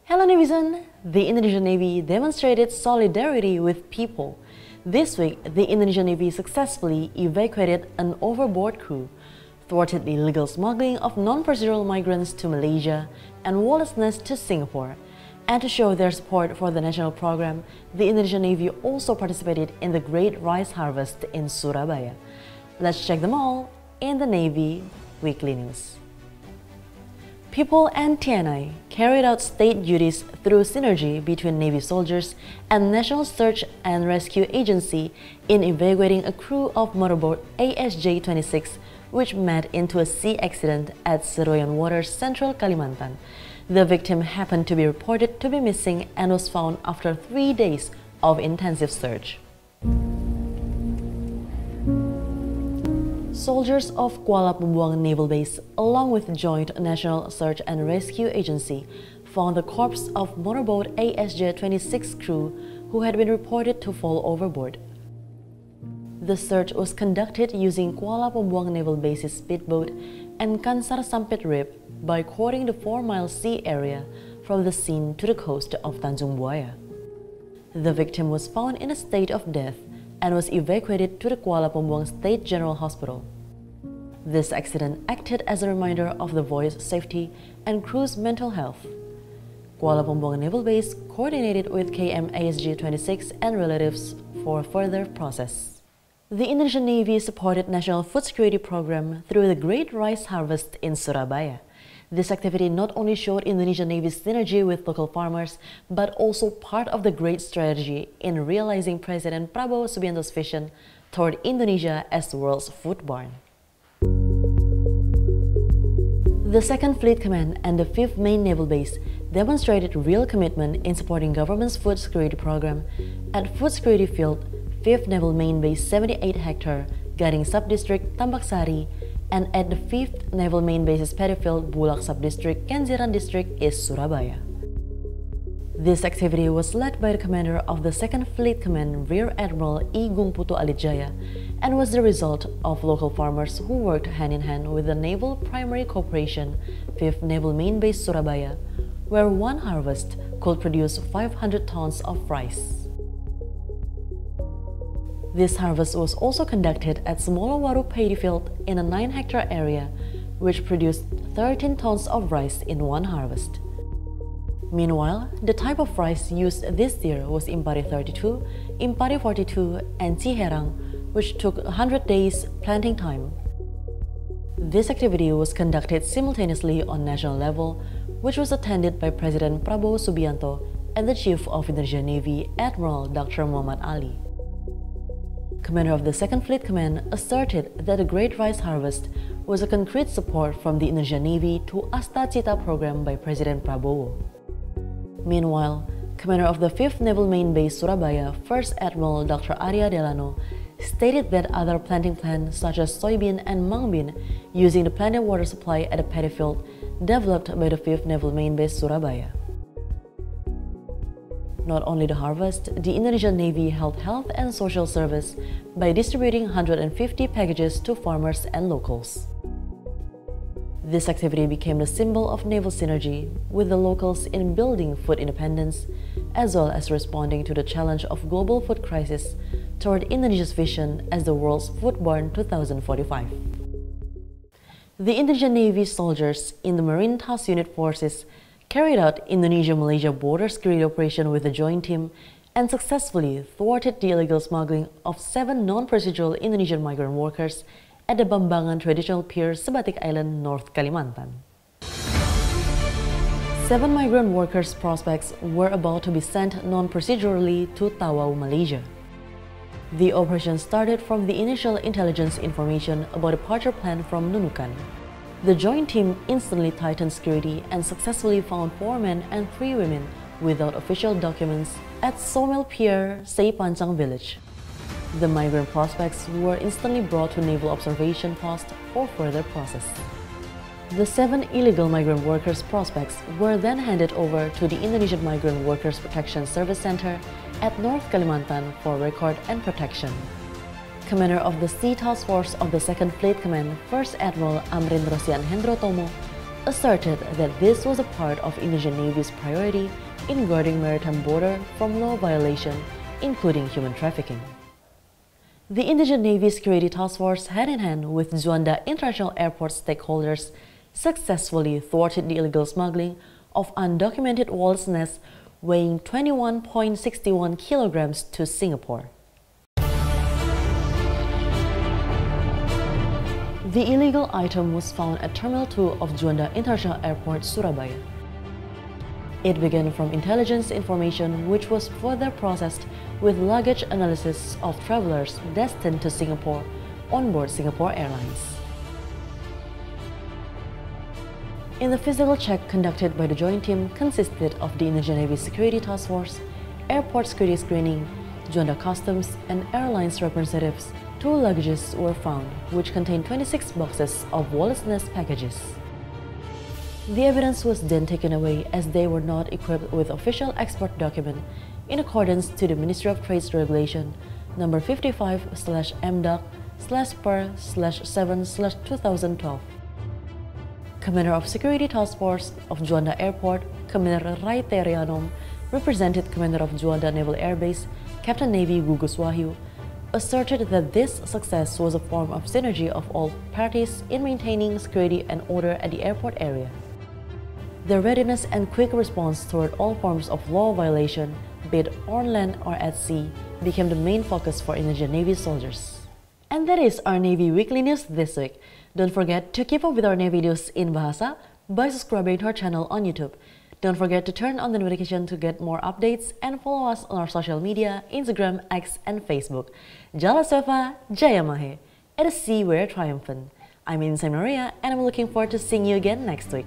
Hello Netizen! The Indonesian Navy demonstrated solidarity with people. This week, the Indonesian Navy successfully evacuated an overboard crew, thwarted the illegal smuggling of non-procedural migrants to Malaysia and lawlessness to Singapore. And to show their support for the national program, the Indonesian Navy also participated in the Great Rice Harvest in Surabaya. Let's check them all in the Navy Weekly News. People and TNI carried out state duties through synergy between Navy soldiers and National Search and Rescue Agency in evacuating a crew of motorboat ASJ-26 which met into a sea accident at Serutan waters, central Kalimantan. The victim happened to be reported to be missing and was found after 3 days of intensive search. Soldiers of Kuala Pembuang Naval Base, along with Joint National Search and Rescue Agency, found the corpse of motorboat ASJ-26 crew who had been reported to fall overboard. The search was conducted using Kuala Pembuang Naval Base's speedboat and Kansar Sampit Rib by courting the 4-mile sea area from the scene to the coast of Tanjung Buaya. The victim was found in a state of death and was evacuated to the Kuala Pembuang State General Hospital. This accident acted as a reminder of the voyage safety and crew's mental health. Kuala Pembuang Naval Base coordinated with KM ASJ-26 and relatives for further process. The Indonesian Navy supported National Food Security Program through the Great Rice Harvest in Surabaya. This activity not only showed Indonesian Navy's synergy with local farmers, but also part of the great strategy in realizing President Prabowo Subianto's vision toward Indonesia as the world's food barn. The 2nd Fleet Command and the 5th Main Naval Base demonstrated real commitment in supporting government's food security program. At Food Security Field, 5th Naval Main Base 78-hectare, Gading Subdistrict, Tambak Sari, and at the 5th Naval Main Base's paddy field, Bulak Subdistrict, Kenjeran District, is Surabaya. This activity was led by the commander of the 2nd Fleet Command, Rear Admiral Igung Putu Alitjaya, and was the result of local farmers who worked hand-in-hand with the Naval Primary Corporation, 5th Naval Main Base Surabaya, where one harvest could produce 500 tons of rice. This harvest was also conducted at Semolawaru paddy field in a 9-hectare area, which produced 13 tons of rice in one harvest. Meanwhile, the type of rice used this year was Impari 32, Impari 42, and Ciherang, which took 100 days planting time. This activity was conducted simultaneously on national level, which was attended by President Prabowo Subianto and the Chief of Indonesian Navy, Admiral Dr. Muhammad Ali. Commander of the 2nd Fleet Command asserted that the Great Rice Harvest was a concrete support from the Indonesian Navy to Asta Cita program by President Prabowo. Meanwhile, Commander of the 5th Naval Main Base Surabaya, First Admiral Dr. Arya Delano, stated that other planting plants such as soybean and mung bean using the planted water supply at a paddy field developed by the 5th Naval Main Base Surabaya. Not only the harvest, the Indonesian Navy held health and social service by distributing 150 packages to farmers and locals. This activity became the symbol of naval synergy with the locals in building food independence, as well as responding to the challenge of global food crisis toward Indonesia's vision as the world's food barn 2045. The Indonesian Navy soldiers in the Marine Task Unit forces carried out Indonesia-Malaysia border security operation with the joint team and successfully thwarted the illegal smuggling of 7 non-procedural Indonesian migrant workers at the Bambangan Traditional Pier, Sebatik Island, North Kalimantan. 7 migrant workers' prospects were about to be sent non-procedurally to Tawau, Malaysia. The operation started from the initial intelligence information about a departure plan from Nunukan. The joint team instantly tightened security and successfully found 4 men and 3 women without official documents at Somel Pier, Seipancang village. The migrant prospects were instantly brought to Naval Observation Post for further process. The 7 illegal migrant workers' prospects were then handed over to the Indonesian Migrant Workers Protection Service Center at North Kalimantan for record and protection. Commander of the Sea Task Force of the 2nd Fleet Command, First Admiral Amrin Rosian Hendro Tomo, asserted that this was a part of Indonesian Navy's priority in guarding maritime border from law violation, including human trafficking. The Indonesian Navy Security Task Force, hand-in-hand with Juanda International Airport stakeholders, successfully thwarted the illegal smuggling of undocumented walrus nests weighing 21.61 kilograms to Singapore. The illegal item was found at Terminal 2 of Juanda International Airport, Surabaya. It began from intelligence information which was further processed with luggage analysis of travelers destined to Singapore on board Singapore Airlines. In the physical check conducted by the joint team consisted of the Indonesian Navy Security Task Force, Airport Security Screening, Juanda Customs, and airlines representatives, 2 luggages were found which contained 26 boxes of walrus nest packages. The evidence was then taken away as they were not equipped with official export document in accordance to the Ministry of Trade's Regulation number 55/MDOC/per/7/2012. Commander of Security Task Force of Juanda Airport, Commander Rai Terianom, represented Commander of Juanda Naval Air Base, Captain Navy Gugus Wahyu, asserted that this success was a form of synergy of all parties in maintaining security and order at the airport area. Their readiness and quick response toward all forms of law violation, be it on land or at sea, became the main focus for Indonesian Navy soldiers. And that is our Navy Weekly News this week. Don't forget to keep up with our Navy news in Bahasa by subscribing to our channel on YouTube. Don't forget to turn on the notification to get more updates and follow us on our social media, Instagram, X, and Facebook. Jalesvevajayamahe. At a sea we're triumphant. I'm Insan Maria and I'm looking forward to seeing you again next week.